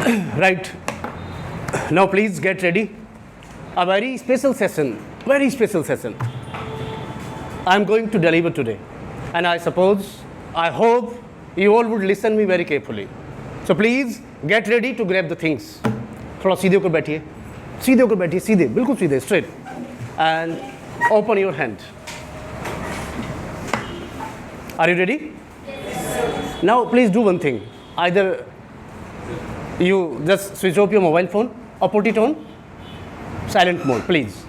Right. Now please get ready. A very special session. I'm going to deliver today. And I hope you all would listen me very carefully. So please get ready to grab the things. थोड़ा सीधे होकर बैठिए, सीधे, बिल्कुल सीधे, straight. And open your hand. Are you ready? Yes. Now please do one thing. Either you just switch off your mobile phone or put it on silent mode, please.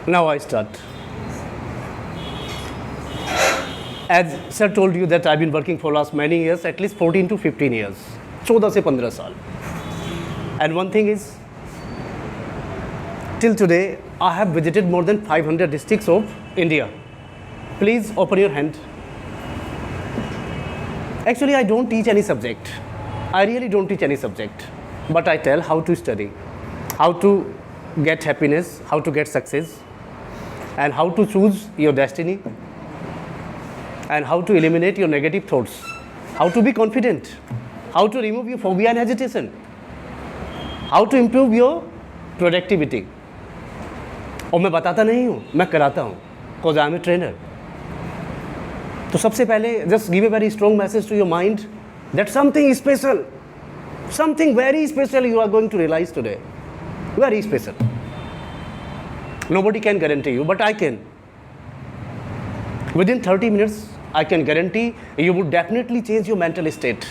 Now I start. As sir told you that I've been working for last many years, at least 14 to 15 years. 14 से 15 साल. And one thing is, till today, I have visited more than 500 districts of India. Please open your hand. Actually, I don't teach any subject. I really don't teach any subject. But I tell how to study, how to get happiness, how to get success, and how to choose your destiny, and how to eliminate your negative thoughts, how to be confident, how to remove your phobia and hesitation, how to improve your productivity. और मैं बताता नहीं हूँ, मैं कराता हूँ, because I am a trainer. तो सबसे पहले just give a very strong message to your mind that something special, something very special you are going to realize today. Very special. Nobody can guarantee you, but I can. Within 30 minutes, I can guarantee you would definitely change your mental state.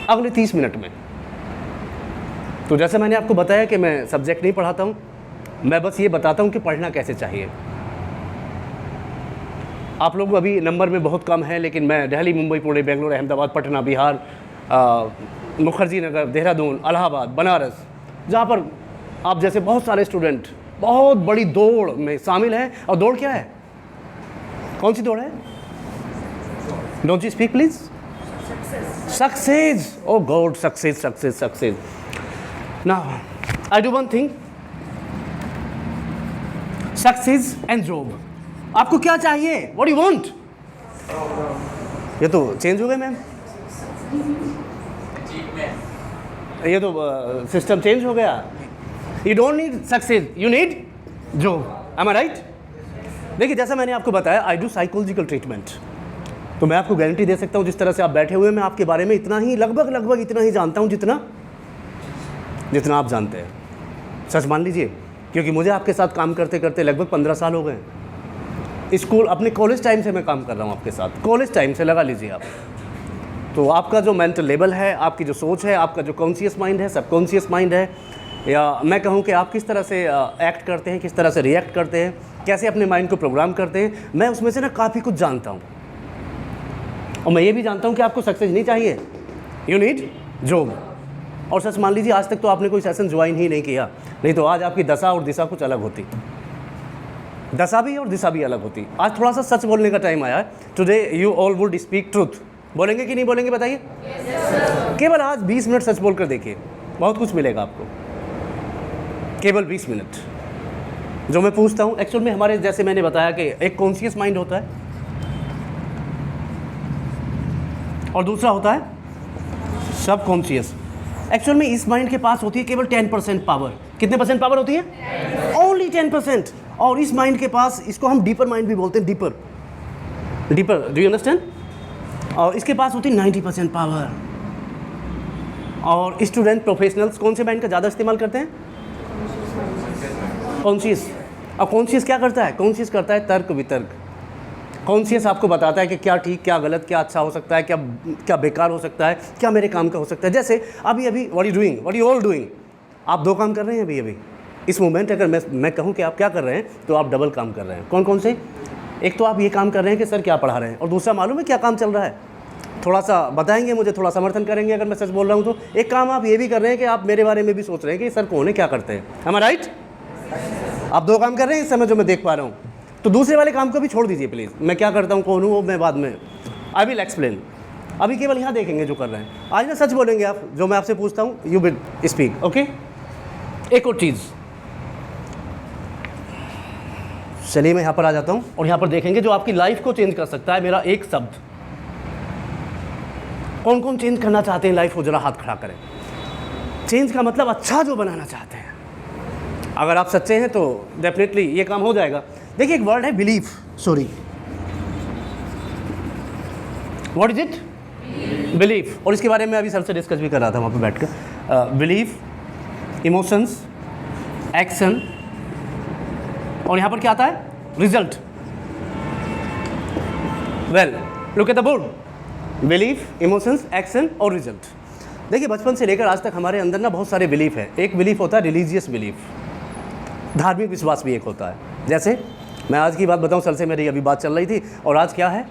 अगले 30 minute में. तो जैसे मैंने आपको बताया कि मैं subject नहीं पढ़ाता हूँ, मैं बस ये बताता हूँ कि पढ़ना कैसे चाहिए. आप लोग अभी नंबर में बहुत कम हैं, लेकिन मैं दिल्ली, मुंबई, पुणे, बेंगलोर, अहमदाबाद, पटना, बिहार, मुखर्जी नगर, देहरादून, इलाहाबाद, बनारस, जहाँ पर आप जैसे बहुत सारे स्टूडेंट बहुत बड़ी दौड़ में शामिल हैं. और दौड़ क्या है? कौन सी दौड़ है? Don't you speak please? Success. Oh God, success. Now I do one thing. Success and job. आपको क्या चाहिए? What do you want? ये तो चेंज हो गए मैम, ये तो सिस्टम चेंज हो गया. You don't need success, you need job. Am I right? देखिए, जैसा मैंने आपको बताया, I do psychological treatment. तो मैं आपको गारंटी दे सकता हूँ, जिस तरह से आप बैठे हुए, मैं आपके बारे में इतना ही लगभग इतना ही जानता हूँ जितना आप जानते हैं. सच मान लीजिए, क्योंकि मुझे आपके साथ काम करते करते लगभग 15 साल हो गए. स्कूल, अपने कॉलेज टाइम से मैं काम कर रहा हूँ आपके साथ, कॉलेज टाइम से लगा लीजिए आप. तो आपका जो मेंटल लेवल है, आपकी जो सोच है, आपका जो कॉन्शियस माइंड है, सबकॉन्शियस माइंड है, या मैं कहूँ कि आप किस तरह से एक्ट करते हैं, किस तरह से रिएक्ट करते हैं, कैसे अपने माइंड को प्रोग्राम करते हैं, मैं उसमें से ना काफ़ी कुछ जानता हूँ. और मैं ये भी जानता हूँ कि आपको सक्सेस नहीं चाहिए, यू नीड जॉब. और सच मान लीजिए, आज तक तो आपने कोई सेशन ज्वाइन ही नहीं किया, नहीं तो आज आपकी दशा और दिशा कुछ अलग होती. दशा भी और दिशा भी अलग होती. आज थोड़ा सा सच बोलने का टाइम आया है. Today you all would speak truth. बोलेंगे कि नहीं बोलेंगे बताइए? केवल आज 20 मिनट सच बोल कर देखिए, बहुत कुछ मिलेगा आपको. केवल 20 मिनट. जो मैं पूछता हूँ, एक्चुअल में हमारे, जैसे मैंने बताया कि एक कॉन्शियस माइंड होता है और दूसरा होता है सब कॉन्शियस. एक्चुअल में इस माइंड के पास होती है केवल 10% पावर. कितने परसेंट पावर होती है? ओनली 10%. और इस माइंड के पास, इसको हम डीपर माइंड भी बोलते हैं, डीपर, डू यू अंडरस्टैंड? और इसके पास होती है 90% पावर. और स्टूडेंट, प्रोफेशनल्स कौन से माइंड का ज़्यादा इस्तेमाल करते हैं? कॉन्शियस. और कॉन्शियस क्या करता है? कॉन्शियस करता है तर्क वितर्क. कॉन्शियस आपको बताता है कि क्या ठीक, क्या गलत, क्या अच्छा हो सकता है, क्या बेकार हो सकता है, क्या मेरे काम का हो सकता है. जैसे अभी व्हाट यू ऑल डूइंग. आप 2 काम कर रहे हैं अभी इस मोमेंट. अगर मैं कहूँ कि आप क्या कर रहे हैं, तो आप डबल काम कर रहे हैं. कौन से? एक तो आप ये काम कर रहे हैं कि सर क्या पढ़ा रहे हैं, और दूसरा मालूम है क्या काम चल रहा है? थोड़ा सा बताएंगे मुझे, थोड़ा समर्थन करेंगे अगर मैं सच बोल रहा हूँ तो. एक काम आप ये भी कर रहे हैं कि आप मेरे बारे में भी सोच रहे हैं कि सर कौन है, क्या करते हैं. am I right? आप 2 काम कर रहे हैं इस समय, जो मैं देख पा रहा हूँ. तो दूसरे वाले काम को भी छोड़ दीजिए प्लीज़. मैं क्या करता हूँ, कौन हूँ, वो मैं बाद में आई विल एक्सप्लेन. अभी केवल यहाँ देखेंगे जो कर रहे हैं. आज ना सच बोलेंगे आप, जो मैं आपसे पूछता हूँ यू विल स्पीक. ओके. एक और चीज़, चलिए मैं यहाँ पर आ जाता हूँ और यहाँ पर देखेंगे जो आपकी लाइफ को चेंज कर सकता है, मेरा एक शब्द। कौन कौन चेंज करना चाहते हैं लाइफ को, जरा हाथ खड़ा करें। चेंज का मतलब अच्छा जो बनाना चाहते हैं। अगर आप सच्चे हैं तो डेफिनेटली ये काम हो जाएगा। देखिए एक वर्ड है belief, sorry what is it, belief. और इसके बारे में अभी सर से डिस्कस भी कर रहा था वहाँ पे बैठकर। बिलीफ, इमोशंस, एक्शन, और यहाँ पर क्या आता है, result. Well look at the board, belief, emotions, action और रिजल्ट। देखिए बचपन से लेकर आज तक हमारे अंदर ना बहुत सारे बिलीफ हैं। एक बिलीफ होता है रिलीजियस बिलीफ, धार्मिक विश्वास भी एक होता है। जैसे मैं आज की बात बताऊं, सर से मेरी अभी बात चल रही थी, और आज क्या है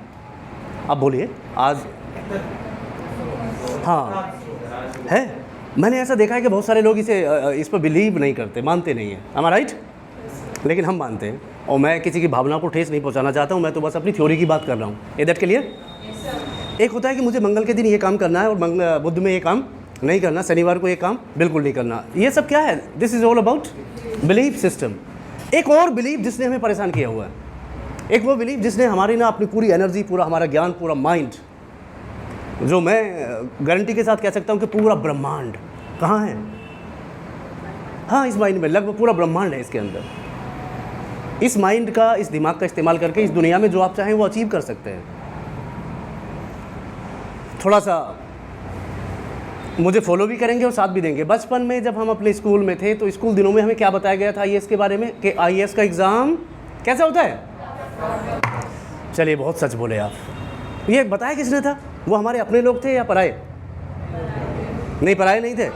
आप बोलिए, आज हाँ है। मैंने ऐसा देखा है कि बहुत सारे लोग इस पर बिलीव नहीं करते, मानते नहीं हैं, am I right? लेकिन हम मानते हैं, और मैं किसी की भावना को ठेस नहीं पहुंचाना चाहता हूं, मैं तो बस अपनी थ्योरी की बात कर रहा हूं। Is that clear? एक होता है कि मुझे मंगल के दिन ये काम करना है और बुध में ये काम नहीं करना, शनिवार को ये काम बिल्कुल नहीं करना। ये सब क्या है? This is all about belief system. एक और बिलीफ जिसने हमें परेशान किया हुआ है, एक वो बिलीफ जिसने हमारी ना अपनी पूरी एनर्जी, पूरा हमारा ज्ञान, पूरा माइंड, जो मैं गारंटी के साथ कह सकता हूँ कि पूरा ब्रह्मांड कहाँ है, हाँ इस माइंड में, लगभग पूरा ब्रह्मांड है इसके अंदर। इस माइंड का, इस दिमाग का इस्तेमाल करके इस दुनिया में जो आप चाहें वो अचीव कर सकते हैं। थोड़ा सा मुझे फॉलो भी करेंगे और साथ भी देंगे। बचपन में जब हम अपने स्कूल में थे तो स्कूल दिनों में हमें क्या बताया गया था आईएएस के बारे में, कि आईएएस का एग्ज़ाम कैसा होता है? चलिए बहुत सच बोले आप। ये बताया किसने था? वो हमारे अपने लोग थे या पराए? नहीं, पराए नहीं थे,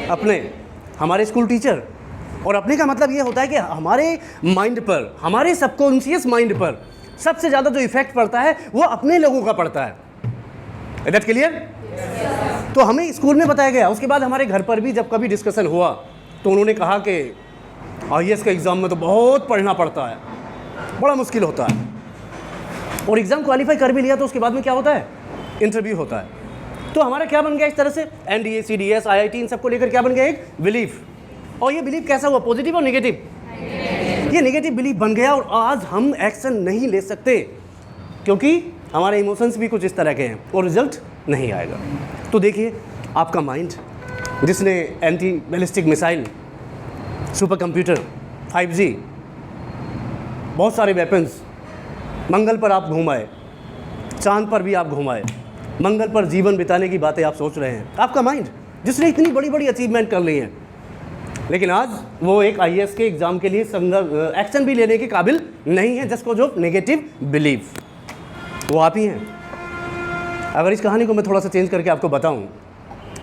अपने, हमारे स्कूल टीचर। और अपने का मतलब ये होता है कि हमारे माइंड पर, हमारे सबकॉन्शियस माइंड पर सबसे ज़्यादा जो इफेक्ट पड़ता है वो अपने लोगों का पड़ता है। Is that clear? तो हमें स्कूल में बताया गया। उसके बाद हमारे घर पर भी जब कभी डिस्कशन हुआ तो उन्होंने कहा कि आईएएस के एग्ज़ाम में तो बहुत पढ़ना पड़ता है, बड़ा मुश्किल होता है। और एग्ज़ाम क्वालिफाई कर भी लिया तो उसके बाद में क्या होता है? इंटरव्यू होता है। तो हमारा क्या बन गया इस तरह से, एनडीए, सीडीएस, आईआईटी, इन सबको लेकर क्या बन गया? एक बिलीफ। और ये बिलीफ कैसा हुआ, पॉजिटिव और नेगेटिव? ये नेगेटिव बिलीफ बन गया और आज हम एक्शन नहीं ले सकते क्योंकि हमारे इमोशंस भी कुछ इस तरह के हैं और रिजल्ट नहीं आएगा। तो देखिए आपका माइंड, जिसने anti ballistic missile, super computer, 5G, बहुत सारे वेपन्स, मंगल पर आप घुमाए, चांद पर भी आप घुमाए, मंगल पर जीवन बिताने की बातें आप सोच रहे हैं। आपका माइंड जिसने इतनी बड़ी बड़ी अचीवमेंट कर ली है, लेकिन आज वो एक आईएएस के एग्ज़ाम के लिए एक्शन भी लेने के काबिल नहीं है। जिसको जो नेगेटिव बिलीफ, वो आप ही हैं। अगर इस कहानी को मैं थोड़ा सा चेंज करके आपको बताऊं,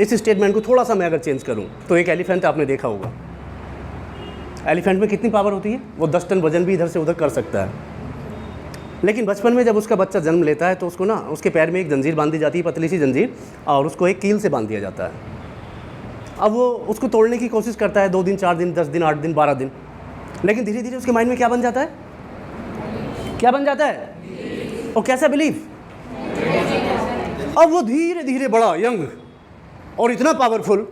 इस स्टेटमेंट को थोड़ा सा मैं अगर चेंज करूं, तो एक एलिफेंट आपने देखा होगा। एलिफेंट में कितनी पावर होती है? वो 10 टन वजन भी इधर से उधर कर सकता है। लेकिन बचपन में जब उसका बच्चा जन्म लेता है तो उसको ना उसके पैर में एक जंजीर बांधी जाती है, पतली सी जंजीर, और उसको एक कील से बांध दिया जाता है। अब वो उसको तोड़ने की कोशिश करता है, 2 दिन, 4 दिन, 10 दिन, 8 दिन, 12 दिन, लेकिन धीरे धीरे उसके माइंड में क्या बन जाता है? क्या बन जाता है? और कैसा बिलीफ? अब वो धीरे धीरे बड़ा यंग और इतना पावरफुल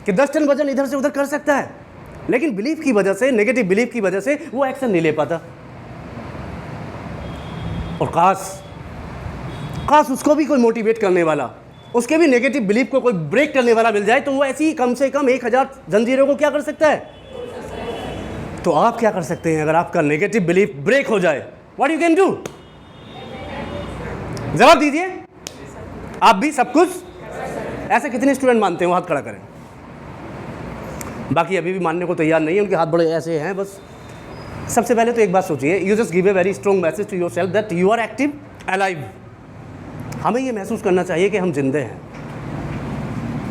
कि 10 टन वजन इधर से उधर कर सकता है, लेकिन बिलीफ की वजह से, नेगेटिव बिलीफ की वजह से वो एक्शन नहीं ले पाता। और काश उसको भी कोई मोटिवेट करने वाला, उसके भी नेगेटिव बिलीफ को कोई ब्रेक करने वाला मिल जाए, तो वो ऐसी कम से कम 1000 जंजीरों को क्या कर सकता है? तो आप क्या कर सकते हैं अगर आपका नेगेटिव बिलीफ ब्रेक हो जाए? What you can do? जवाब दीजिए। आप भी सब कुछ, ऐसे कितने स्टूडेंट मानते हैं? वो हाथ खड़ा करें। बाकी अभी भी मानने को तैयार नहीं है, उनके हाथ बड़े ऐसे हैं बस। सबसे पहले तो एक बात सोचिए, you just give a very strong message to yourself that you are active, alive. हमें ये महसूस करना चाहिए कि हम जिंदे हैं,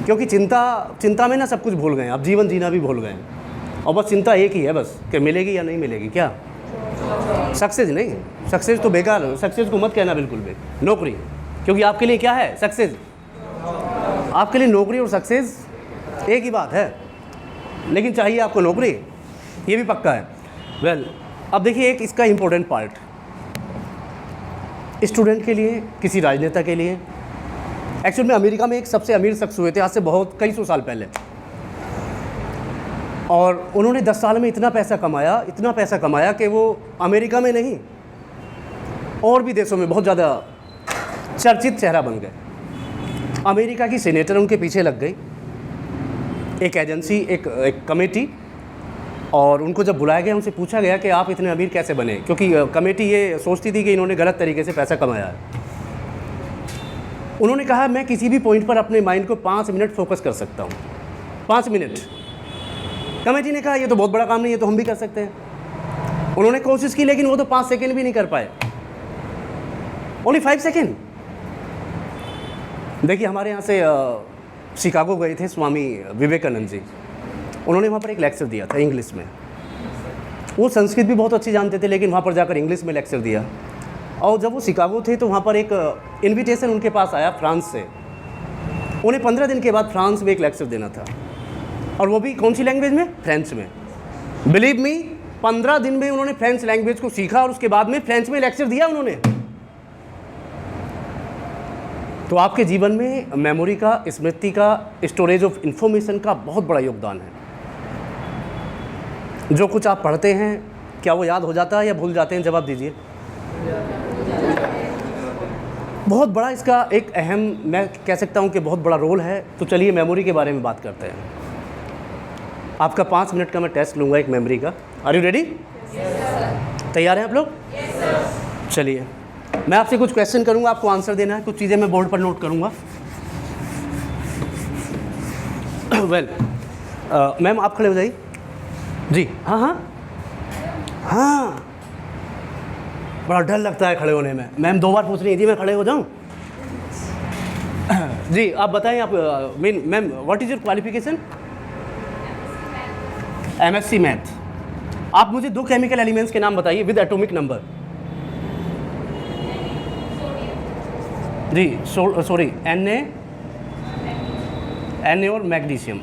क्योंकि चिंता में ना सब कुछ भूल गए हैं, अब जीवन जीना भी भूल गए हैं। और बस चिंता एक ही है बस, कि मिलेगी या नहीं मिलेगी। क्या? सक्सेस नहीं, सक्सेस तो बेकार, सक्सेस को मत कहना बिल्कुल भी। नौकरी, क्योंकि आपके लिए क्या है सक्सेस? आपके लिए नौकरी और सक्सेस एक ही बात है, लेकिन चाहिए आपको नौकरी, ये भी पक्का है। वेल, अब देखिए एक इसका इम्पोर्टेंट पार्ट, स्टूडेंट के लिए, किसी राजनेता के लिए। एक्चुअल में अमेरिका में एक सबसे अमीर शख्स हुए थे आज से बहुत कई सौ साल पहले। और उन्होंने 10 साल में इतना पैसा कमाया कि वो अमेरिका में नहीं और भी देशों में बहुत ज़्यादा चर्चित चेहरा बन गए। अमेरिका की सीनेटर उनके पीछे लग गई, एक एजेंसी, एक कमेटी, और उनको जब बुलाया गया उनसे पूछा गया कि आप इतने अमीर कैसे बने, क्योंकि कमेटी ये सोचती थी कि इन्होंने गलत तरीके से पैसा कमाया है। उन्होंने कहा मैं किसी भी पॉइंट पर अपने माइंड को 5 मिनट फोकस कर सकता हूँ। 5 मिनट। कमेटी ने कहा ये तो बहुत बड़ा काम नहीं है, तो हम भी कर सकते हैं। उन्होंने कोशिश की लेकिन वो तो 5 सेकेंड भी नहीं कर पाए, ओनली 5 सेकेंड। देखिए हमारे यहाँ से शिकागो गए थे स्वामी विवेकानंद जी, उन्होंने वहाँ पर एक लेक्चर दिया था इंग्लिश में। वो संस्कृत भी बहुत अच्छी जानते थे लेकिन वहाँ पर जाकर इंग्लिश में लेक्चर दिया। और जब वो शिकागो थे तो वहाँ पर एक इनविटेशन उनके पास आया फ्रांस से। उन्हें 15 दिन के बाद फ्रांस में एक लेक्चर देना था, और वो भी कौन सी लैंग्वेज में? फ्रेंच में। बिलीव मी, 15 दिन में उन्होंने फ्रेंच लैंग्वेज को सीखा और उसके बाद में फ्रेंच में लेक्चर दिया उन्होंने। तो आपके जीवन में मेमोरी का, स्मृति का, स्टोरेज ऑफ इंफॉर्मेशन का बहुत बड़ा योगदान है। जो कुछ आप पढ़ते हैं क्या वो याद हो जाता है या भूल जाते हैं? जवाब दीजिए। बहुत बड़ा इसका एक अहम, मैं कह सकता हूँ कि बहुत बड़ा रोल है। तो चलिए मेमोरी के बारे में बात करते हैं। आपका 5 मिनट का मैं टेस्ट लूँगा एक मेमोरी का। Are you ready? तैयार हैं आप लोग? चलिए मैं आपसे कुछ क्वेश्चन करूँगा, आपको आंसर देना है। कुछ चीज़ें मैं बोर्ड पर नोट करूँगा। वेल मैम आप खड़े हो जाइए जी। हाँ हाँ हाँ, बड़ा डर लगता है खड़े होने में। मैम 2 बार पूछ रही थी मैं खड़े हो जाऊँ। जी आप बताएं, आप ma'am what is your qualification? MSc math. आप मुझे 2 केमिकल एलिमेंट्स के नाम बताइए विद एटॉमिक नंबर। जी सॉरी, Na और magnesium.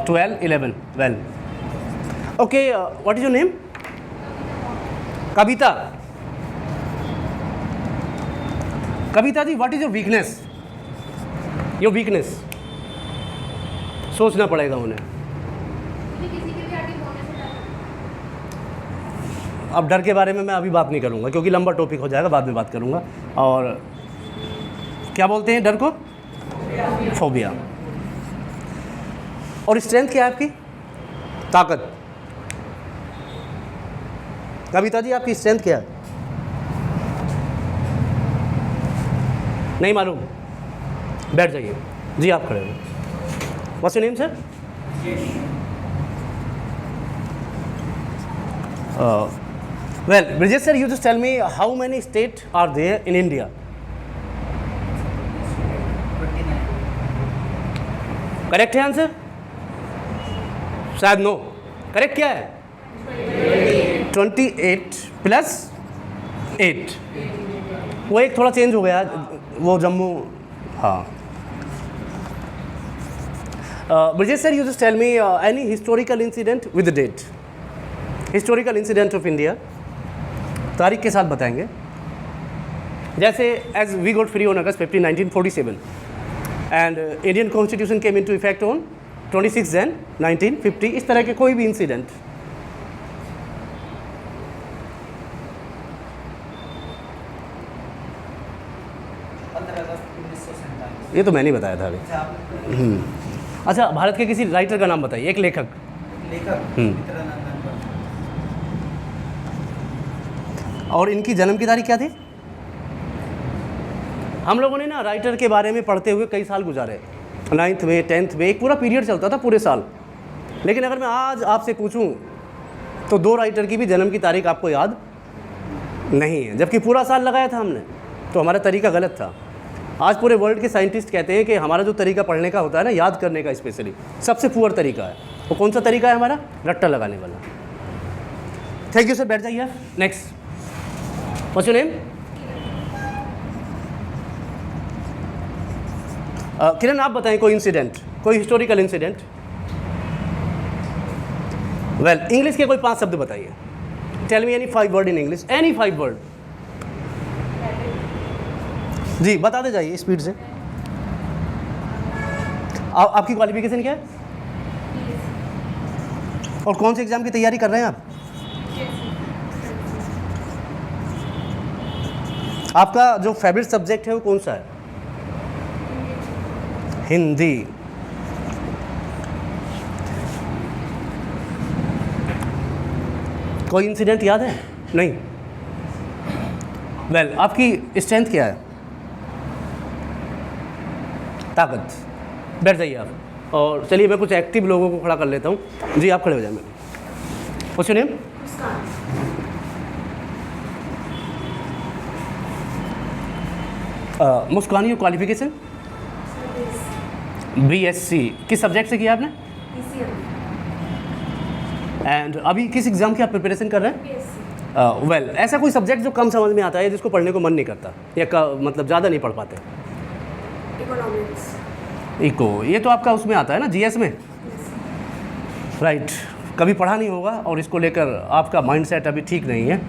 12, 11, 12। Okay, what is your name? Kavita. Kavita ji what is your weakness? Your weakness सोचना पड़ेगा उन्हें। अब डर के बारे में मैं अभी बात नहीं करूंगा क्योंकि लंबा टॉपिक हो जाएगा, बाद में बात करूंगा। और क्या बोलते हैं डर को? फोबिया। और स्ट्रेंथ क्या है आपकी? ताकत। कविता जी आपकी स्ट्रेंथ क्या है? नहीं मालूम? बैठ जाइए जी, आप खड़े हो। What's your name sir? Well Brijesh sir, you just tell me how many state are there in India? Correct है आंसर? शायद नो। करेक्ट क्या है? 28 प्लस 8। वो एक थोड़ा चेंज हो गया, वो जम्मू। हाँ Brijesh sir, you just tell me any historical incident with date. Historical incident of India, तारीख के साथ बताएंगे। जैसे as we got free on August 15, 1947 and Indian constitution came into effect on 26 Jan 1950। इस तरह के कोई भी इंसिडेंट। ये तो मैंने बताया था अभी। अच्छा, भारत के किसी राइटर का नाम बताइए, एक लेखक। और इनकी जन्म की तारीख क्या थी? हम लोगों ने ना राइटर के बारे में पढ़ते हुए कई साल गुजारे, 9th में 10th में एक पूरा पीरियड चलता था पूरे साल। लेकिन अगर मैं आज आपसे पूछूं तो 2 राइटर की भी जन्म की तारीख आपको याद नहीं है, जबकि पूरा साल लगाया था हमने। तो हमारा तरीका गलत था। आज पूरे वर्ल्ड के साइंटिस्ट कहते हैं कि हमारा जो तरीका पढ़ने का होता है ना, याद करने का स्पेशली, सबसे पुअर तरीका है। वो कौन सा तरीका है हमारा? रट्टा लगाने वाला। थैंक यू सर, बैठ जाइए। Next, what's your name? Kiran आप बताएं कोई इंसिडेंट, कोई हिस्टोरिकल इंसिडेंट। वेल इंग्लिश के कोई 5 शब्द बताइए। Tell me any 5 word in English, any 5 word. जी बताते जाइए स्पीड से। आपकी क्वालिफिकेशन क्या है? और कौन से एग्ज़ाम की तैयारी कर रहे हैं आप? आपका जो फेवरेट सब्जेक्ट है वो कौन सा है? हिंदी। कोई इंसिडेंट याद है? नहीं। वेल, आपकी स्ट्रेंथ क्या है? ताकत। बैठ जाइए आप। और चलिए मैं कुछ एक्टिव लोगों को खड़ा कर लेता हूँ। जी आप खड़े हो जाए। What's your name? Muskan, your qualification? BSc। किस सब्जेक्ट से किया आपने? एंड अभी किस एग्ज़ाम की आप प्रिपरेशन कर रहे हैं? वेल, ऐसा कोई सब्जेक्ट जो कम समझ में आता है, जिसको पढ़ने को मन नहीं करता या मतलब ज़्यादा नहीं पढ़ पाते? इकोनॉमिक्स। इको, ये तो आपका उसमें आता है ना, GS में? राइट। कभी पढ़ा नहीं होगा और इसको लेकर आपका माइंडसेट अभी ठीक नहीं है।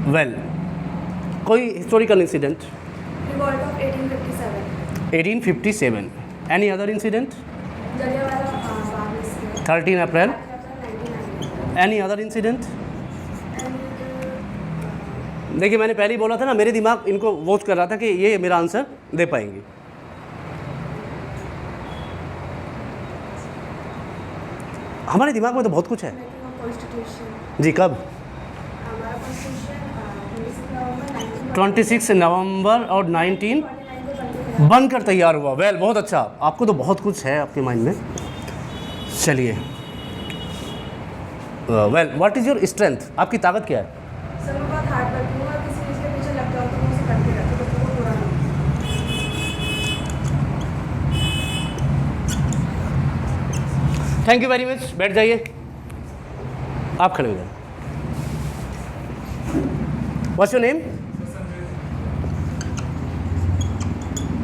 वेल, कोई historical incident? Revolt of 1857। 1857। Any other incident? Jallianwala Bagh. 13 April. Any other incident? देखिए, मैंने पहले ही बोला था ना, मेरे दिमाग इनको वॉच कर रहा था कि ये मेरा आंसर दे पाएंगे। हमारे दिमाग में तो बहुत कुछ है। कॉन्स्टिट्यूशन। जी, कब? हमारा कॉन्स्टिट्यूशन 26 नवंबर और 19 बनकर तैयार हुआ। वेल, बहुत अच्छा। आपको तो बहुत कुछ है आपके माइंड में। चलिए, well, what is your strength? आपकी ताकत क्या है? सर मैं बहुत हार्ड वर्किंग हूँ और किसी चीज़ के पीछे लग जाऊँ तो मैं उसे करते रहती हूँ, तो वो पूरा नहीं। Thank you very much. बैठ जाइए। आप खड़े हो जाए। What's your name?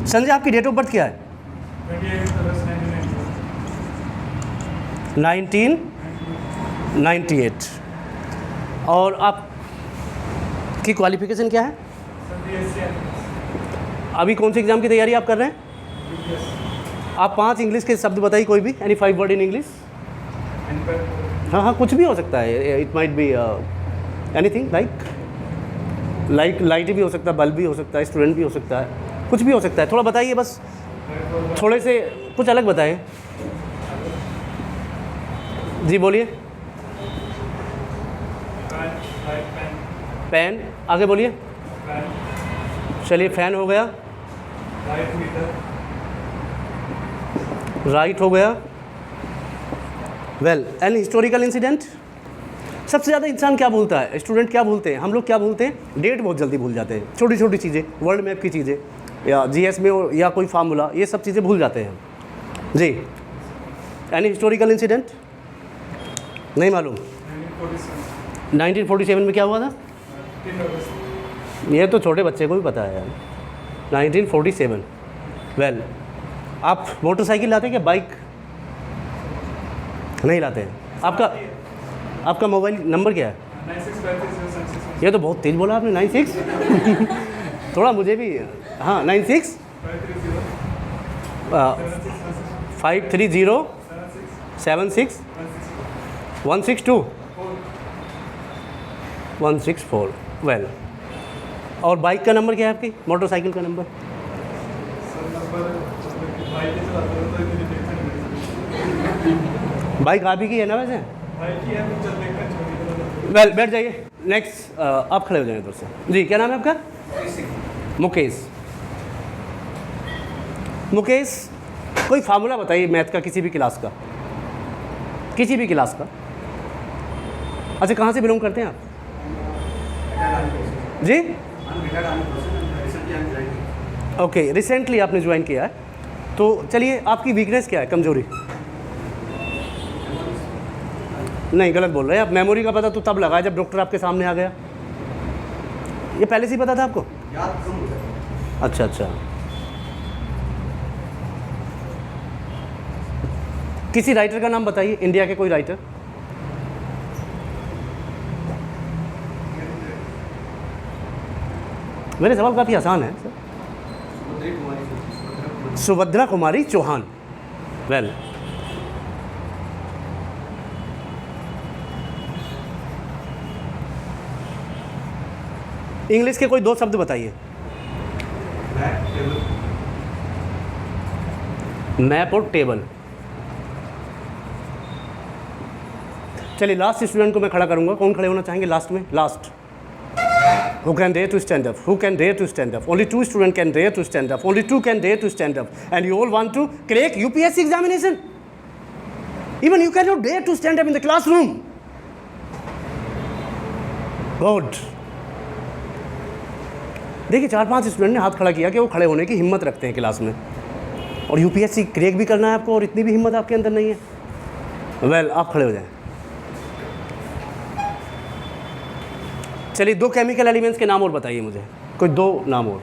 संजय, आपकी डेट ऑफ बर्थ क्या है? 1998। और आप की क्वालिफिकेशन क्या है? अभी कौन से एग्ज़ाम की तैयारी आप कर रहे हैं? आप 5 इंग्लिश के शब्द बताइए, कोई भी, एनी 5 वर्ड इन इंग्लिश। हाँ, कुछ भी हो सकता है। It might be anything, like light भी हो सकता है, बल्ब भी हो सकता है, स्टूडेंट भी हो सकता है, कुछ भी हो सकता है। थोड़ा बताइए, बस थोड़े से कुछ अलग बताएं। जी बोलिए। पेन। आगे बोलिए। चलिए, फैन हो गया। राइट हो गया। Well, an historical incident? सबसे ज़्यादा इंसान क्या भूलता है? स्टूडेंट क्या भूलते हैं? हम लोग क्या भूलते हैं? डेट बहुत जल्दी भूल जाते हैं। छोटी छोटी चीज़ें, वर्ल्ड मैप की चीज़ें या GS में या कोई फार्मूला, ये सब चीज़ें भूल जाते हैं। जी, एनी हिस्टोरिकल इंसिडेंट? नहीं मालूम। 1947 में क्या हुआ था? ये तो छोटे बच्चे को भी पता है यार। 1947। वेल, आप मोटरसाइकिल लाते हैं क्या? बाइक नहीं लाते हैं। आपका मोबाइल नंबर क्या है? 96। ये तो बहुत तेज़ बोला आपने, 96। थोड़ा मुझे भी। हाँ, 96 530 76 162 164। वेल, और बाइक का नंबर क्या है आपकी? मोटरसाइकिल का नंबर? बाइक आप ही की है ना वैसे? वेल, बैठ जाइए। नेक्स्ट, आप खड़े हो जाएंगे इधर से। जी, क्या नाम है आपका? मुकेश। मुकेश, कोई फार्मूला बताइए मैथ का, किसी भी क्लास का, किसी भी क्लास का। अच्छा, कहाँ से बिलोंग करते हैं आप? जी, ओके, रिसेंटली आपने ज्वाइन किया है। तो चलिए, आपकी वीकनेस क्या है, कमजोरी? नहीं, गलत बोल रहे हैं आप। मेमोरी का पता तो तब लगा जब डॉक्टर आपके सामने आ गया। ये पहले से ही पता था आपको? अच्छा अच्छा। किसी राइटर का नाम बताइए, इंडिया के कोई राइटर। मेरे सवाल काफ़ी आसान है sir. Subhadra Kumari Chauhan. Well, English के कोई 2 शब्द बताइए। मैप और टेबल। चलिए लास्ट स्टूडेंट को मैं खड़ा करूंगा। कौन खड़े होना चाहेंगे लास्ट में? Last. Who can dare to stand up? Who can dare to stand up? Only 2 students can dare to stand up. Only 2 can dare to stand up. And you all want to crack UPSC examination? Even you cannot dare to stand up in the classroom. God. देखिए 4-5 student ने हाथ खड़ा किया कि वो खड़े होने की हिम्मत रखते हैं क्लास में, और यूपीएससी क्रैक भी करना है आपको और इतनी भी हिम्मत आपके अंदर नहीं है। वेल, आप खड़े हो जाएं। चलिए 2 केमिकल एलिमेंट्स के नाम और बताइए मुझे, कोई 2 नाम और।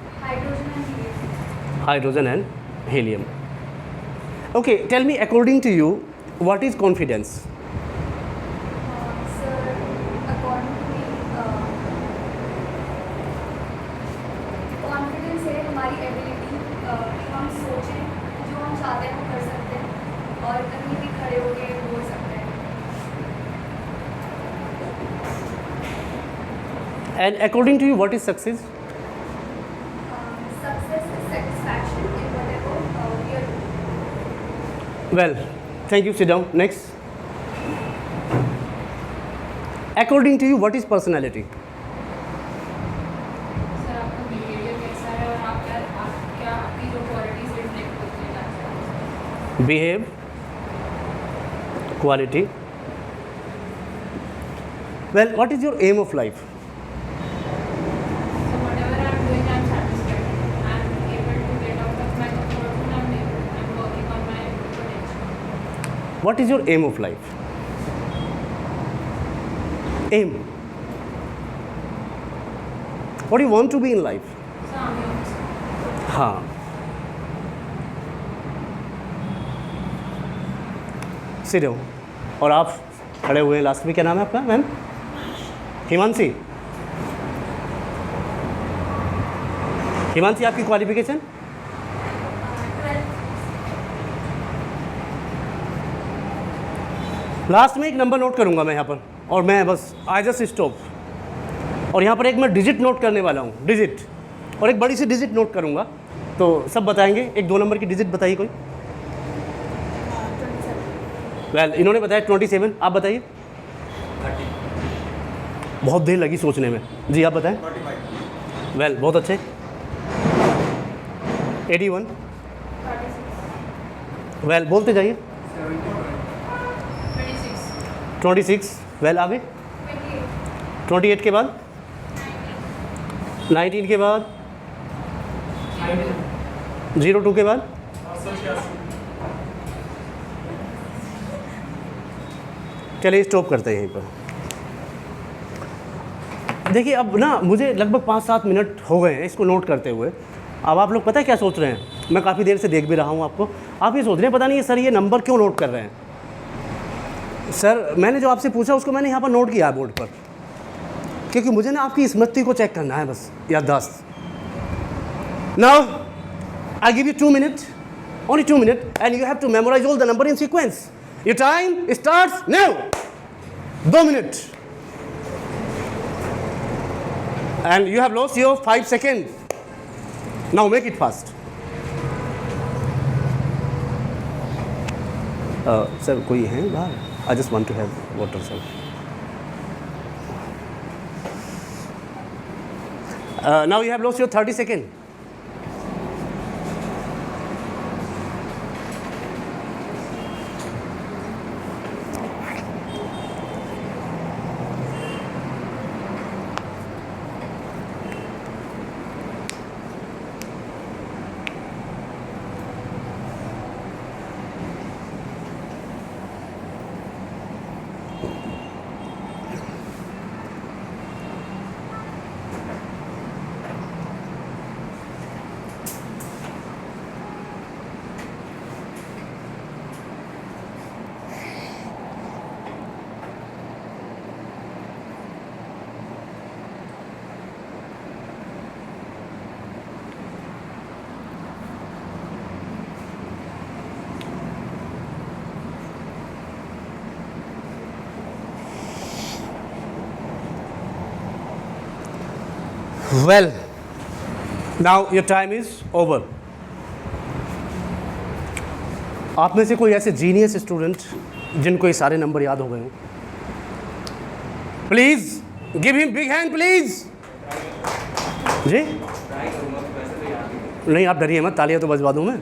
Hydrogen and helium. Okay, tell me according to you what is confidence? Confidence है हमारी एबिलिटी, हम सोचें जो हम चाहते हैं हम कर सकते हैं और कहीं भी खड़े होके बोल सकते हैं। And according to you what is success? Success is satisfaction in whatever we are doing. Well, thank you, sit down. Next, according to you what is personality? Sir आपका बिहेवियर कैसा है और आप क्या आपकी जो क्वालिटीज रिफ्लेक्ट करते हैं? Behave, quality. Well, what is your aim of life? So whatever I'm doing, I'm satisfied. I'm able to get out of my comfort zone. I'm working on my potential. What is your aim of life? Aim. What do you want to be in life? So I'm yours. हाँ, sit down. और आप खड़े हुए हैं last में, क्या नाम है आपका मैम? हिमांशी। हिमांशी, आपकी क्वालिफिकेशन? लास्ट में एक नंबर नोट करूंगा मैं यहाँ पर, और मैं बस आई जस्ट स्टॉप। और यहाँ पर एक मैं डिजिट नोट करने वाला हूँ, डिजिट, और एक बड़ी सी डिजिट नोट करूँगा, तो सब बताएंगे। एक 2 नंबर की डिजिट बताइए कोई। वेल, इन्होंने बताया 27, आप बताइए। 30, बहुत देर लगी सोचने में। जी आप बताएं। 45, वेल, बहुत अच्छे। 81। 36, वेल, बोलते जाइए। 26, 26। वेल, आगे। 28, 28 के बाद 19 के बाद 02 के बाद 886, चलिए स्टॉप करते हैं यहीं पर। देखिए अब ना मुझे लगभग 5-7 मिनट हो गए हैं इसको नोट करते हुए। अब आप लोग पता है क्या सोच रहे हैं? मैं काफ़ी देर से देख भी रहा हूँ आपको। आप ये सोच रहे हैं पता नहीं सर ये नंबर क्यों नोट कर रहे हैं। सर मैंने जो आपसे पूछा उसको मैंने यहाँ पर नोट किया है बोर्ड पर, क्योंकि मुझे ना आपकी स्मृति को चेक करना है, बस याददाश्त। Now I give you 2 minute, only 2 minutes, and you have to memorize all the number in sequence. Your time starts now. 2 minutes. And you have lost your 5 seconds. Now make it fast. Sir, कोई है बाहर? I just want to have water, sir. Now you have lost your 30 seconds. Well, now your time is over. आप में से कोई ऐसे genius student जिनको ये सारे नंबर याद हो गए हों, please give him big hand please. जी नहीं, आप डरिए मत, तालियां तो बजवा दूं मैं।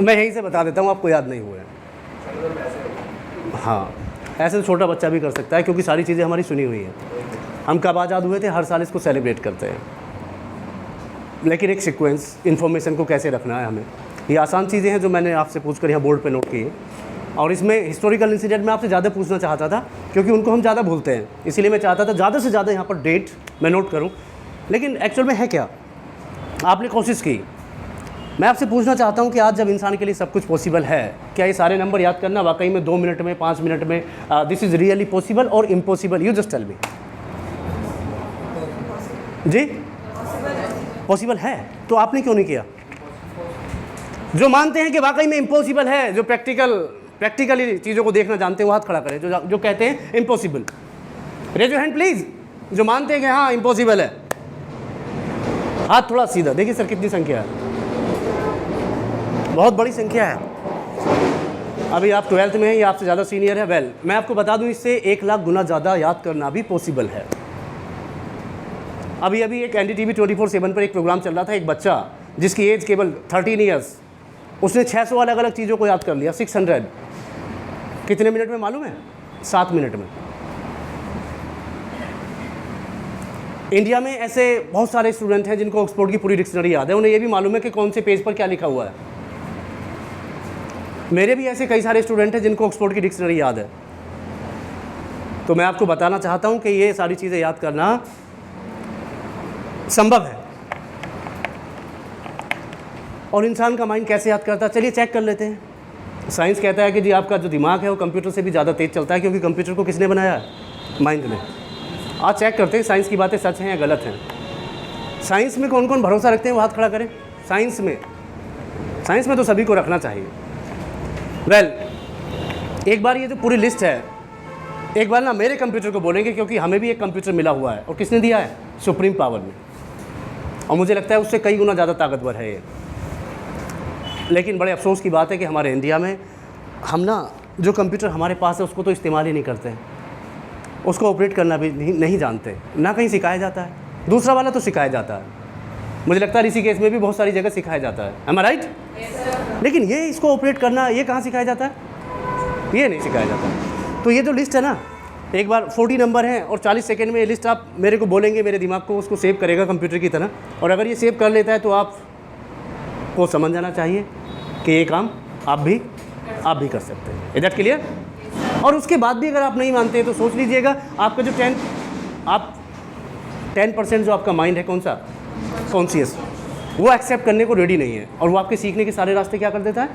मैं यहीं से बता देता हूँ, आपको याद नहीं हुए हैं। हाँ, ऐसे तो छोटा बच्चा भी कर सकता है, क्योंकि सारी चीज़ें हमारी सुनी हुई हैं। हम कब आज़ाद हुए थे, हर साल इसको सेलिब्रेट करते हैं। लेकिन एक सीक्वेंस, इन्फॉर्मेशन को कैसे रखना है हमें, ये आसान चीज़ें हैं जो मैंने आपसे पूछकर यहाँ बोर्ड पे नोट की है। और इसमें हिस्टोरिकल इंसिडेंट में आपसे ज़्यादा पूछना चाहता था, क्योंकि उनको हम ज़्यादा भूलते हैं, इसीलिए मैं चाहता था ज़्यादा से ज़्यादा यहाँ पर डेट मैं नोट करूँ। लेकिन एक्चुअल में है क्या, आपने कोशिश की। मैं आपसे पूछना चाहता हूँ कि आज जब इंसान के लिए सब कुछ पॉसिबल है, क्या ये सारे नंबर याद करना वाकई में 2 मिनट में, 5 मिनट में, दिस इज़ रियली पॉसिबल और impossible? You just tell me. जी पॉसिबल है, तो आपने क्यों नहीं किया? जो मानते हैं कि वाकई में इम्पॉसिबल है, जो प्रैक्टिकली चीज़ों को देखना जानते हैं, वो हाथ खड़ा करें। जो कहते हैं impossible, raise your hand please. जो मानते हैं कि हाँ इम्पॉसिबल है, हाथ थोड़ा सीधा। देखिए सर कितनी संख्या है, बहुत बड़ी संख्या है। अभी आप 12th में हैं, ये आपसे ज़्यादा सीनियर है। वेल, मैं आपको बता दूं, इससे 1 लाख गुना ज़्यादा याद करना भी पॉसिबल है। अभी एक NDTV 24/7 पर एक प्रोग्राम चल रहा था, एक बच्चा जिसकी एज केवल 13 ईयर्स, उसने 600 अलग अलग चीज़ों को याद कर लिया। 600 कितने मिनट में मालूम है? 7 मिनट में। इंडिया में ऐसे बहुत सारे स्टूडेंट हैं जिनको ऑक्सफोर्ड की पूरी डिक्शनरी याद है, उन्हें ये भी मालूम है कि कौन से पेज पर क्या लिखा हुआ है। मेरे भी ऐसे कई सारे स्टूडेंट हैं जिनको ऑक्सफोर्ड की डिक्शनरी याद है। तो मैं आपको बताना चाहता हूं कि ये सारी चीज़ें याद करना संभव है। और इंसान का माइंड कैसे याद करता है, चलिए चेक कर लेते हैं। साइंस कहता है कि जी आपका जो दिमाग है वो कंप्यूटर से भी ज़्यादा तेज़ चलता है, क्योंकि कंप्यूटर को किसने बनाया है? माइंड ने। आज चेक करते हैं साइंस की बातें सच हैं या गलत हैं। साइंस में कौन कौन भरोसा रखते हैं, वो हाथ खड़ा करें। साइंस में तो सभी को रखना चाहिए। वेल, एक बार ये जो पूरी लिस्ट है, एक बार ना मेरे कंप्यूटर को बोलेंगे, क्योंकि हमें भी एक कंप्यूटर मिला हुआ है। और किसने दिया है? सुप्रीम पावर में। और मुझे लगता है उससे कई गुना ज़्यादा ताकतवर है ये। लेकिन बड़े अफसोस की बात है कि हमारे इंडिया में हम ना जो कंप्यूटर हमारे पास है उसको तो इस्तेमाल ही नहीं करते हैं, उसको ऑपरेट करना भी नहीं जानते, ना कहीं सिखाया जाता है। दूसरा वाला तो सिखाया जाता है, मुझे लगता है ऋषिकेश में भी बहुत सारी जगह सिखाया जाता है। एम आई राइट? लेकिन ये इसको ऑपरेट करना, ये कहाँ सिखाया जाता है? ये नहीं सिखाया जाता। तो ये जो लिस्ट है ना, एक बार 40 नंबर हैं और 40 सेकंड में ये लिस्ट आप मेरे को बोलेंगे, मेरे दिमाग को उसको सेव करेगा कंप्यूटर की तरह। और अगर ये सेव कर लेता है तो आपको समझ जाना चाहिए कि ये काम आप भी कर सकते हैं। Is that clear? और उसके बाद भी अगर आप नहीं मानते हैं तो सोच लीजिएगा, आपका जो 10% जो आपका माइंड है, कौन सा? कॉन्शियस, वो एक्सेप्ट करने को रेडी नहीं है, और वो आपके सीखने के सारे रास्ते क्या कर देता है?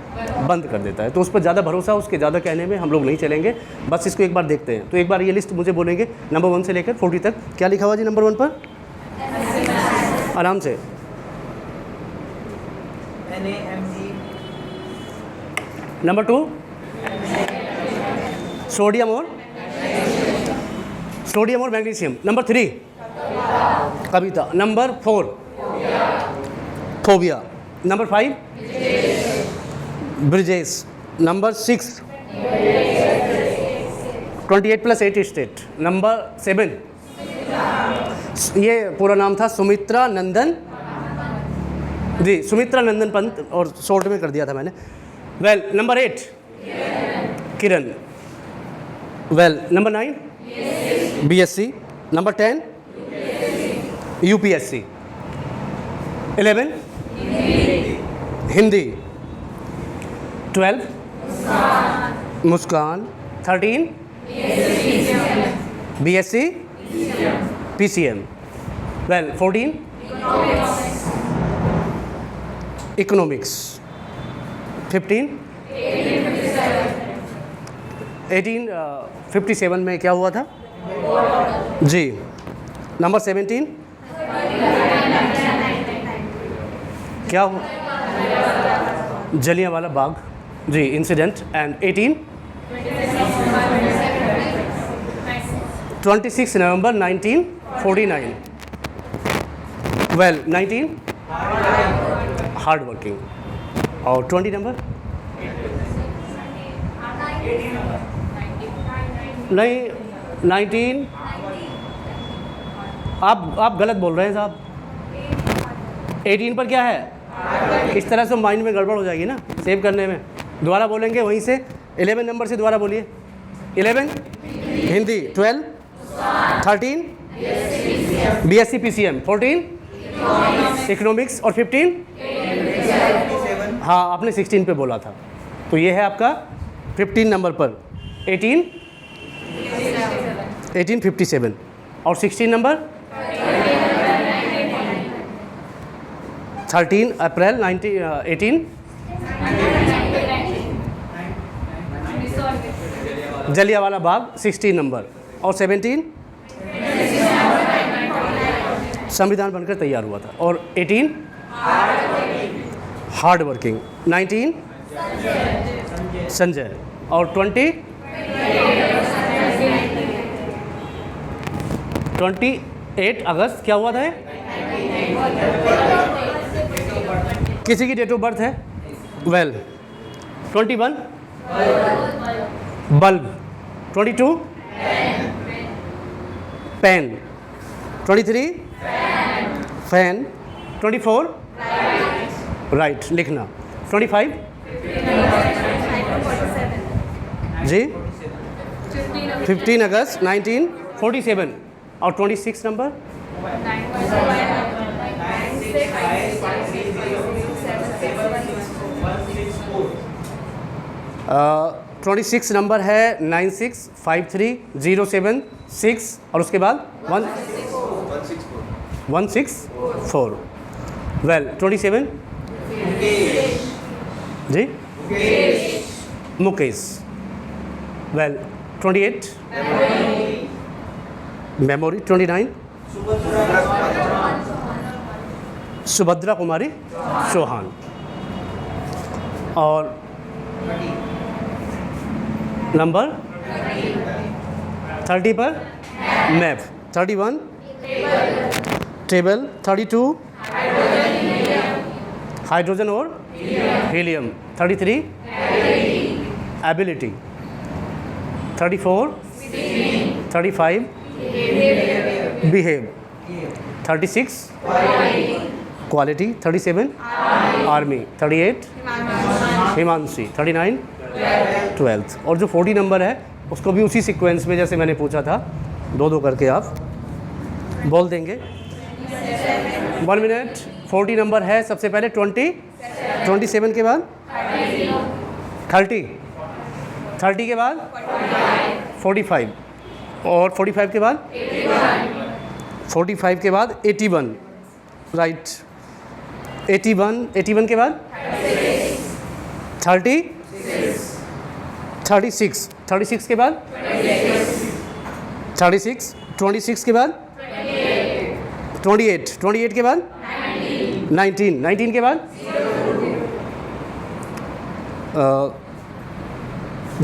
बंद कर देता है। तो उस पर ज़्यादा भरोसा, उसके ज़्यादा कहने में हम लोग नहीं चलेंगे। बस इसको एक बार देखते हैं। तो एक बार ये लिस्ट मुझे बोलेंगे नंबर 1 से लेकर 40 तक। क्या लिखा हुआ जी नंबर 1 पर? आराम से। नंबर 2 सोडियम और magnesium. Number 3 Kavita. Number 4 phobia. Number 5 Brijesh. Number 6 28 + 8 state. Number 7 ये पूरा नाम था सुमित्रा नंदन जी, सुमित्रा नंदन पंत, और शॉर्ट में कर दिया था मैंने। Well, number 8 Kiran. Well, number 9 BSc। Number 10 UPSC। 11 Hindi. 12 Muskan. 13 BSc PCM। Well, 14 economics. 15 1857 में क्या हुआ था जी। नंबर 17 क्या हुआ? Jallianwala Bagh ji incident. And 18 26 November 1949। Well 19 hard working. और 20 नंबर नहीं 19 आप गलत बोल रहे हैं साहब। 18 पर क्या है? इस तरह से माइंड में गड़बड़ हो जाएगी ना सेव करने में। दोबारा बोलेंगे वहीं से 11 नंबर से दोबारा बोलिए। 11 हिंदी, 12 13 BSc PCM, 14 इकोनॉमिक्स और 15 हाँ आपने 16 पे बोला था। तो ये है आपका 15 नंबर पर 1857 और 16 नंबर 13 अप्रैल 18 जलियांवाला बाग 16 नंबर और 17 संविधान बनकर तैयार हुआ था और 18 हार्ड वर्किंग, 19 संजय और 28 अगस्त क्या हुआ था? किसी की डेट ऑफ बर्थ है? Well 21 bulb, 22 pen, 23 fan, 24 write लिखना, 25 जी 15 अगस्त 1947 और 26 नंबर 26 नंबर है 965307 और उसके बाद 164 वेल 27 जी मुकेश वेल 28 मेमोरी 29 सुभद्रा कुमारी चौहान और नंबर 30 पर मैप, 31 टेबल, 32 हाइड्रोजन और helium, 33 ability, 34 35 behave, 36 quality, 37 army, 38 Himanshi, 39 12th और जो 40 नंबर है उसको भी उसी सीक्वेंस में जैसे मैंने पूछा था दो करके आप बोल देंगे। 1 मिनट। 40 नंबर है सबसे पहले 20, 27 के बाद 30 के बाद 45 और 45 के बाद 45 के बाद 81 राइट 81 के बाद 36 के बाद 26 के बाद 28 के बाद 19 के बाद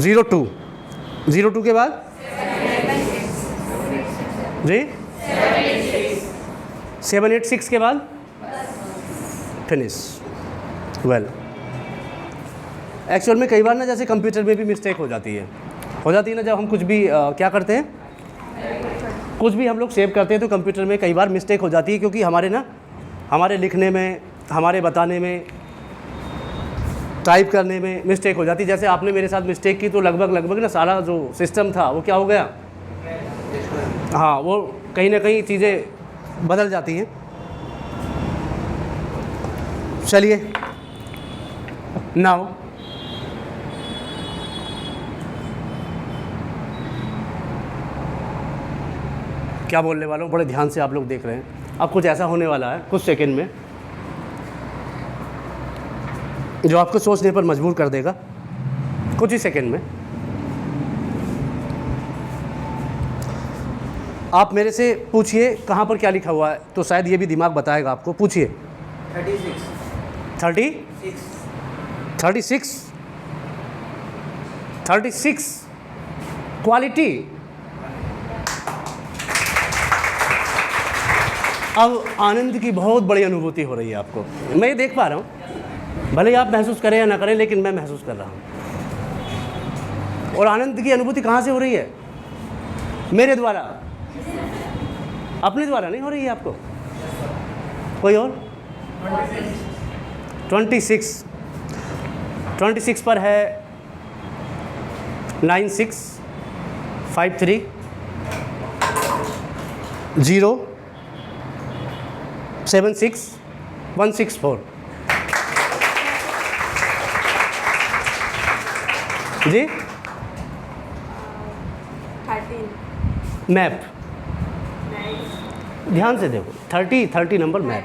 02 के बाद जी 786 के बाद फिनिश। वेल एक्चुअल में कई बार ना जैसे कंप्यूटर में भी मिस्टेक हो जाती है ना जब हम कुछ भी क्या करते हैं कुछ भी हम लोग सेव करते हैं तो कंप्यूटर में कई बार मिस्टेक हो जाती है क्योंकि हमारे लिखने में, हमारे बताने में, टाइप करने में मिस्टेक हो जाती है। जैसे आपने मेरे साथ मिस्टेक की तो लगभग ना सारा जो सिस्टम था वो क्या हो गया, हाँ वो कहीं ना कहीं चीज़ें बदल जाती हैं। चलिए नाउ क्या बोलने वाला हूँ, बड़े ध्यान से आप लोग देख रहे हैं। अब कुछ ऐसा होने वाला है कुछ सेकंड में जो आपको सोचने पर मजबूर कर देगा कुछ ही सेकंड में। आप मेरे से पूछिए कहाँ पर क्या लिखा हुआ है तो शायद ये भी दिमाग बताएगा आपको। पूछिए 36 क्वालिटी अब आनंद की बहुत बड़ी अनुभूति हो रही है आपको, मैं ये देख पा रहा हूँ, भले ही आप महसूस करें या ना करें, लेकिन मैं महसूस कर रहा हूँ। और आनंद की अनुभूति कहाँ से हो रही है? मेरे द्वारा, अपने द्वारा नहीं हो रही है आपको। कोई और? 26 पर है 9653 076 164 जी। 13 मैप ध्यान से देखो, 30 नंबर मैप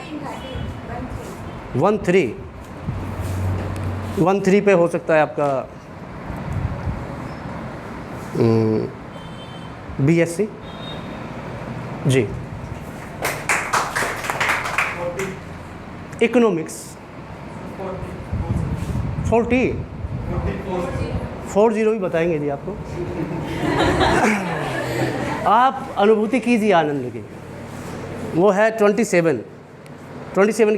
13 पे हो सकता है आपका BSc जी। इकोनॉमिक्स 40 ही बताएंगे जी आपको। आप अनुभूति कीजिए आनंद की। वो है 27 के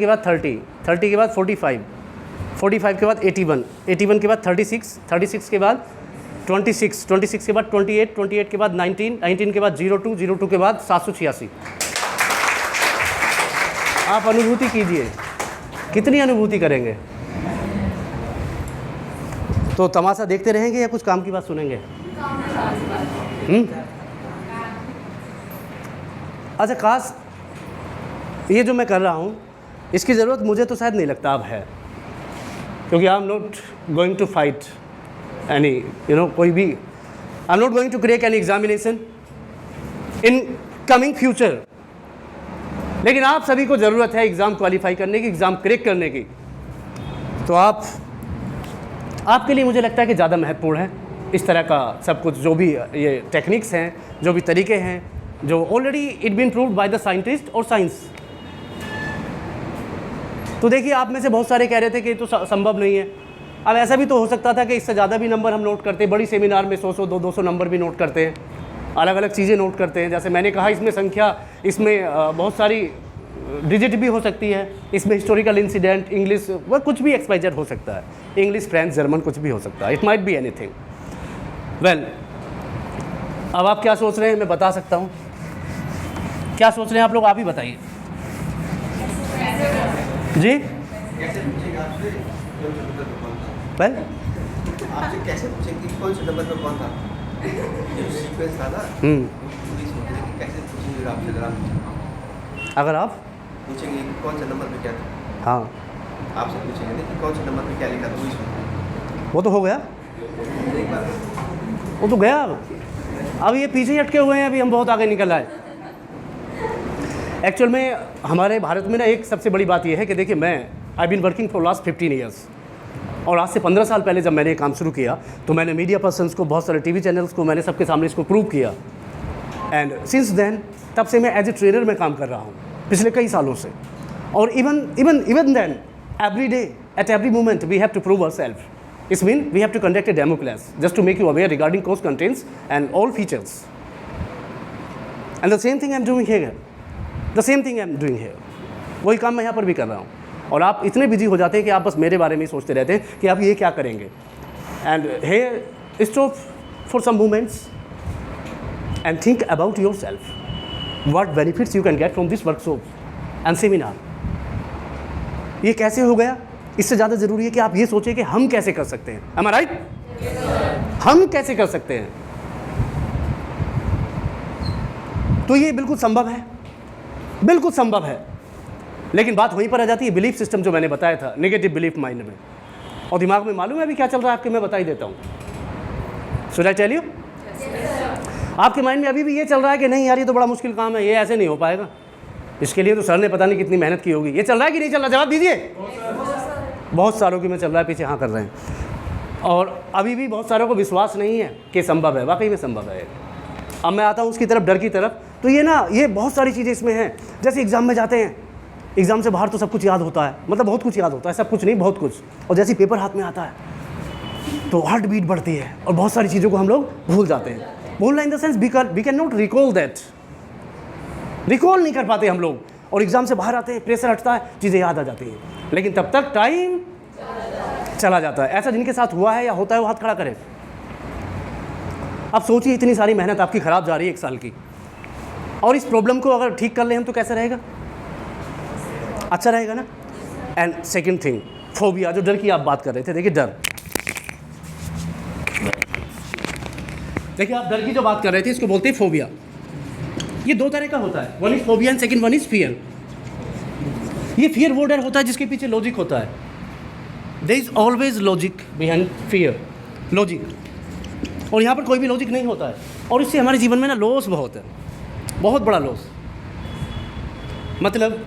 बाद 30 के बाद 45 के बाद 81 के बाद 36 के बाद 26 के बाद 28 के बाद 19 के बाद 02 के बाद 786। आप अनुभूति कीजिए, कितनी अनुभूति करेंगे? तो तमाशा देखते रहेंगे या कुछ काम की बात सुनेंगे? अच्छा, काश ये जो मैं कर रहा हूँ इसकी ज़रूरत मुझे तो शायद नहीं लगता अब है, क्योंकि I am not going to fight any कोई भी, I am not going to crack any examination in coming future. लेकिन आप सभी को ज़रूरत है एग्ज़ाम क्वालिफाई करने की, एग्ज़ाम क्रैक करने की। तो आपके लिए मुझे लगता है कि ज़्यादा महत्वपूर्ण है इस तरह का सब कुछ, जो भी ये टेक्निक्स हैं, जो भी तरीके हैं, जो already it been proved by the scientist और साइंस। तो देखिए, आप में से बहुत सारे कह रहे थे कि ये तो संभव नहीं है। अब ऐसा भी तो हो सकता था कि इससे ज़्यादा भी नंबर हम नोट करते, बड़ी सेमिनार में 100 200 नंबर भी नोट करते हैं, अलग अलग चीज़ें नोट करते हैं। जैसे मैंने कहा, इसमें संख्या, इसमें बहुत सारी डिजिट भी हो सकती है, इसमें हिस्टोरिकल इंसिडेंट, इंग्लिश, वह कुछ भी एक्सपाइजर हो सकता है, इंग्लिश, फ्रेंच, जर्मन, कुछ भी हो सकता है। It might be anything. Well, अब आप क्या सोच रहे हैं मैं बता सकता हूँ। क्या सोच रहे हैं आप लोग? आप ही बताइए जी। वेल, आपसे कैसे पूछें कि कौन से नंबर पर कौन था? जो सीक्वेंस था ना, पूरी सोचने की कैसे पूछेंगे आपसे, अगर आप अगर आप पूछेंगे कि कौन से नंबर पे क्या था, हाँ, आपसे पूछेंगे नहीं कि कौन से नंबर पे क्या लिखा था, वही सोचेंगे। वो तो हो गया, एक बार वो तो गया। अब ये पीछे ही अटके हुए हैं, अभी हम बहुत आगे निकल आए। एक्चुअल में हमारे भारत में ना एक सबसे बड़ी बात ये है कि देखिए, मैं I been working for last 15 years, और आज से 15 साल पहले जब मैंने ये काम शुरू किया तो मैंने मीडिया पर्सन्स को, बहुत सारे टीवी चैनल्स को, मैंने सबके सामने इसको प्रूव किया। एंड सिंस देन, तब से मैं एज ए ट्रेनर में काम कर रहा हूँ पिछले कई सालों से। और even then, every day, at every moment, we have to prove ourself. It means we have to conduct a demo class just to make you aware regarding course contents and all features. And the same thing I am doing here. The same thing I am doing here. वही काम मैं यहाँ पर भी कर रहा हूँ। और आप इतने बिजी हो जाते हैं कि आप बस मेरे बारे में ही सोचते रहते हैं कि आप ये क्या करेंगे। And here, stop for some moments and think about yourself. What benefits you can get from this workshop and seminar. ये कैसे हो गया? इससे ज़्यादा ज़रूरी है कि आप ये सोचें कि हम कैसे कर सकते हैं। Am I right? हम कैसे कर सकते हैं? तो ये बिल्कुल संभव है, बिल्कुल संभव है। लेकिन बात वहीं पर आ जाती है, बिलीफ सिस्टम जो मैंने बताया था, नेगेटिव बिलीफ माइंड में। और दिमाग में मालूम है अभी क्या चल रहा है आपके, मैं बता ही देता हूँ। Should I tell you? आपके माइंड में अभी भी ये चल रहा है कि नहीं यार, ये तो बड़ा मुश्किल काम है, ये ऐसे नहीं हो पाएगा, इसके लिए तो सर ने पता नहीं कितनी मेहनत की होगी। ये चल रहा है कि नहीं चल रहा? जवाब दीजिए। बहुत सारों की में चल रहा है, पीछे हाँ कर रहे हैं। और अभी भी बहुत सारों को विश्वास नहीं है कि संभव है, वाकई में संभव है। अब मैं आता हूँ उसकी तरफ, डर की तरफ। तो ये बहुत सारी चीज़ें इसमें हैं। जैसे एग्ज़ाम में जाते हैं, एग्ज़ाम से बाहर तो सब कुछ याद होता है, मतलब बहुत कुछ याद होता है, सब कुछ नहीं, बहुत कुछ। और जैसे पेपर हाथ में आता है तो हार्ट बीट बढ़ती है और बहुत सारी चीज़ों को हम लोग भूल जाते हैं। भूलना in the sense we can not recall that, recall नहीं कर पाते हम लोग। और एग्ज़ाम से बाहर आते हैं, प्रेशर हटता है, चीज़ें याद आ जाती हैं, लेकिन तब तक टाइम चला जाता है। ऐसा जिनके साथ हुआ है या होता है वो हाथ खड़ा करें। अब सोचिए इतनी सारी मेहनत आपकी ख़राब जा रही है 1 साल की, और इस प्रॉब्लम को अगर ठीक कर लें हम तो कैसा रहेगा? अच्छा रहेगा ना। एंड सेकंड थिंग, फोबिया, जो डर की आप बात कर रहे थे। देखिए डर, देखिए आप डर की जो बात कर रहे थे इसको बोलते हैं फोबिया। ये 2 तरह का होता है, one is phobia and second one is fear. ये फियर वो डर होता है जिसके पीछे लॉजिक होता है। There is always logic behind fear, logic. और यहाँ पर कोई भी लॉजिक नहीं होता है, और इससे हमारे जीवन में ना लॉस बहुत है, बहुत बड़ा लॉस। मतलब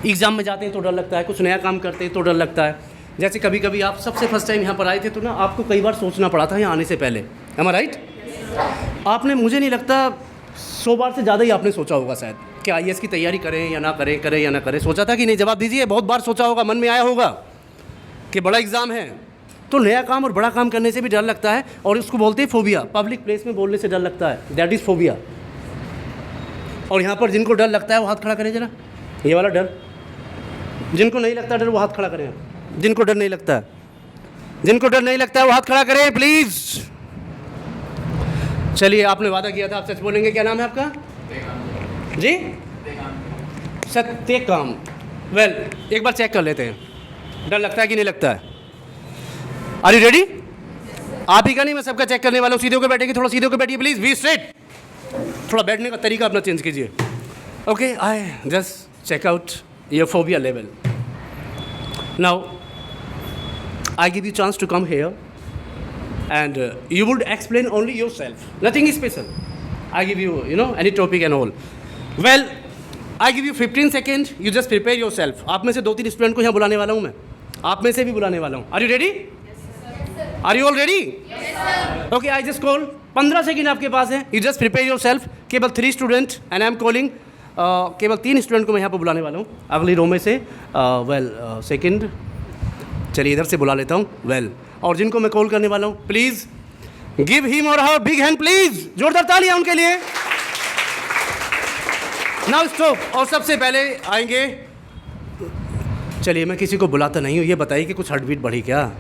एग्ज़ाम में जाते हैं तो डर लगता है, कुछ नया काम करते हैं तो डर लगता है। जैसे कभी कभी आप सबसे फर्स्ट टाइम यहाँ पर आए थे तो ना आपको कई बार सोचना पड़ा था यहाँ आने से पहले, am I right? आपने, मुझे नहीं लगता 100 बार से ज़्यादा ही आपने सोचा होगा शायद कि IAS की तैयारी करें या ना करें, करें या ना करें। सोचा था कि नहीं? जवाब दीजिए। बहुत बार सोचा होगा, मन में आया होगा कि बड़ा एग्ज़ाम है, तो नया काम और बड़ा काम करने से भी डर लगता है, और उसको बोलते हैं फोबिया। पब्लिक प्लेस में बोलने से डर लगता है, दैट इज़ फोबिया। और यहाँ पर जिनको डर लगता है वो हाथ खड़ा करें जरा, ये वाला डर। जिनको नहीं लगता डर वो हाथ खड़ा करें। जिनको डर नहीं लगता है, जिनको डर नहीं लगता है वो हाथ खड़ा करें प्लीज़। चलिए, आपने वादा किया था आप सच बोलेंगे। क्या नाम है आपका? जी, सत्यकाम। वेल, एक बार चेक कर लेते हैं डर लगता है कि नहीं लगता है। Are you ready? आप ही का नहीं, मैं सबका चेक करने वाला हूँ। सीधे होकर बैठेंगे, थोड़ा सीधे होकर बैठिए प्लीज़, बी स्ट्रेट। थोड़ा बैठने का तरीका अपना चेंज कीजिए। Okay, I just check out your phobia level. Now I give you chance to come here and you would explain only yourself, nothing special. I give you, any topic and all. Well, I give you 15 seconds, you just prepare yourself. आप में से 2-3 student को यहाँ बुलाने वाला हूँ मैं, आप में से भी बुलाने वाला हूँ। Are you ready? Are you all ready? Okay, I just call 15 second आपके पास है, you just prepare yourself. केवल 3 student and I am calling, केवल 3 स्टूडेंट को मैं यहाँ पर बुलाने वाला हूँ अगली रो में से। सेकेंड, चलिए इधर से बुला लेता हूँ। वेल, और जिनको मैं कॉल करने वाला हूँ, प्लीज़ गिव हिम और हर बिग हैंड प्लीज़, जोरदार तालियां उनके लिए। Now stop. और सबसे पहले आएंगे, चलिए मैं किसी को बुलाता नहीं हूँ, ये बताइए कि कुछ हार्ट बीट बढ़ी क्या?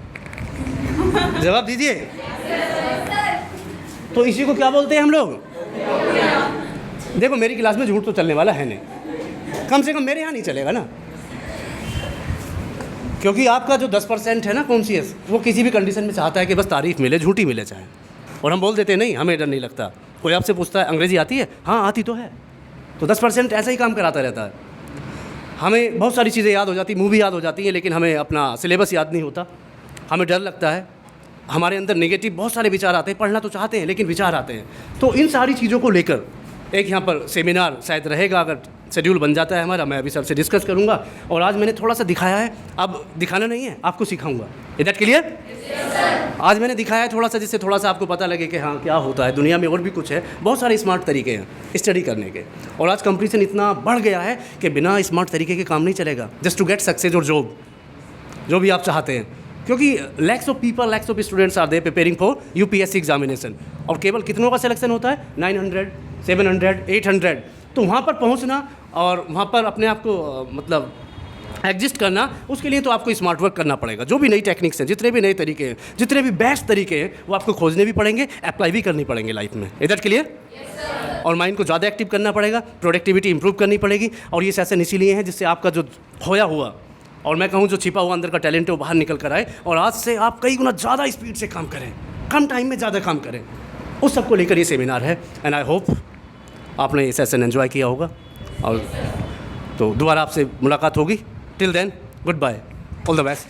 जवाब दीजिए। तो इसी को क्या बोलते हैं हम लोग? देखो, मेरी क्लास में झूठ तो चलने वाला है नहीं, कम से कम मेरे यहाँ नहीं चलेगा ना, क्योंकि आपका जो 10% है ना कॉन्शियस, वो किसी भी कंडीशन में चाहता है कि बस तारीफ मिले, झूठी मिले चाहे। और हम बोल देते हैं नहीं, हमें डर नहीं लगता। कोई आपसे पूछता है अंग्रेज़ी आती है? हाँ आती तो है। तो 10% ऐसा ही काम कराता रहता है। हमें बहुत सारी चीज़ें याद हो जाती, मूवी याद हो जाती है, लेकिन हमें अपना सिलेबस याद नहीं होता। हमें डर लगता है, हमारे अंदर नेगेटिव बहुत सारे विचार आते हैं, पढ़ना तो चाहते हैं लेकिन विचार आते हैं। तो इन सारी चीज़ों को लेकर एक यहाँ पर सेमिनार शायद रहेगा, अगर शेड्यूल बन जाता है हमारा, मैं अभी सबसे डिस्कस करूँगा। और आज मैंने थोड़ा सा दिखाया है, अब दिखाना नहीं है, आपको सिखाऊंगा। Is that clear? आज मैंने दिखाया है थोड़ा सा, जिससे थोड़ा सा आपको पता लगे कि हाँ क्या होता है दुनिया में। और भी कुछ है, बहुत सारे स्मार्ट तरीके हैं स्टडी करने के, और आज कंपटीशन इतना बढ़ गया है कि बिना स्मार्ट तरीके के काम नहीं चलेगा। जस्ट टू गेट सक्सेस और जॉब, जो भी आप चाहते हैं, क्योंकि lakhs of people, lakhs of students are there preparing for UPSC examination, और केवल कितनों का सिलेक्शन होता है? 900, 700, 800। तो वहाँ पर पहुँचना और वहाँ पर अपने आप को मतलब एग्जिस्ट करना, उसके लिए तो आपको स्मार्ट वर्क करना पड़ेगा। जो भी नई टेक्निक्स हैं, जितने भी नए तरीके हैं, जितने भी बेस्ट तरीके हैं, वो आपको खोजने भी पड़ेंगे, अप्लाई भी करनी पड़ेंगे लाइफ में। Is that clear? और माइंड को ज़्यादा एक्टिव करना पड़ेगा, प्रोडक्टिविटी इंप्रूव करनी पड़ेगी। और ये सेशन इसीलिए है जिससे आपका जो खोया हुआ, और मैं कहूँ जो छिपा हुआ अंदर का टैलेंट है, वो बाहर निकल कर आए, और आज से आप कई गुना ज़्यादा स्पीड से काम करें, कम टाइम में ज़्यादा काम करें। उस सबको लेकर ये सेमिनार है। एंड आई होप आपने ये सेशन एंजॉय किया होगा, और तो दोबारा आपसे मुलाकात होगी। Till then, good bye, all the best.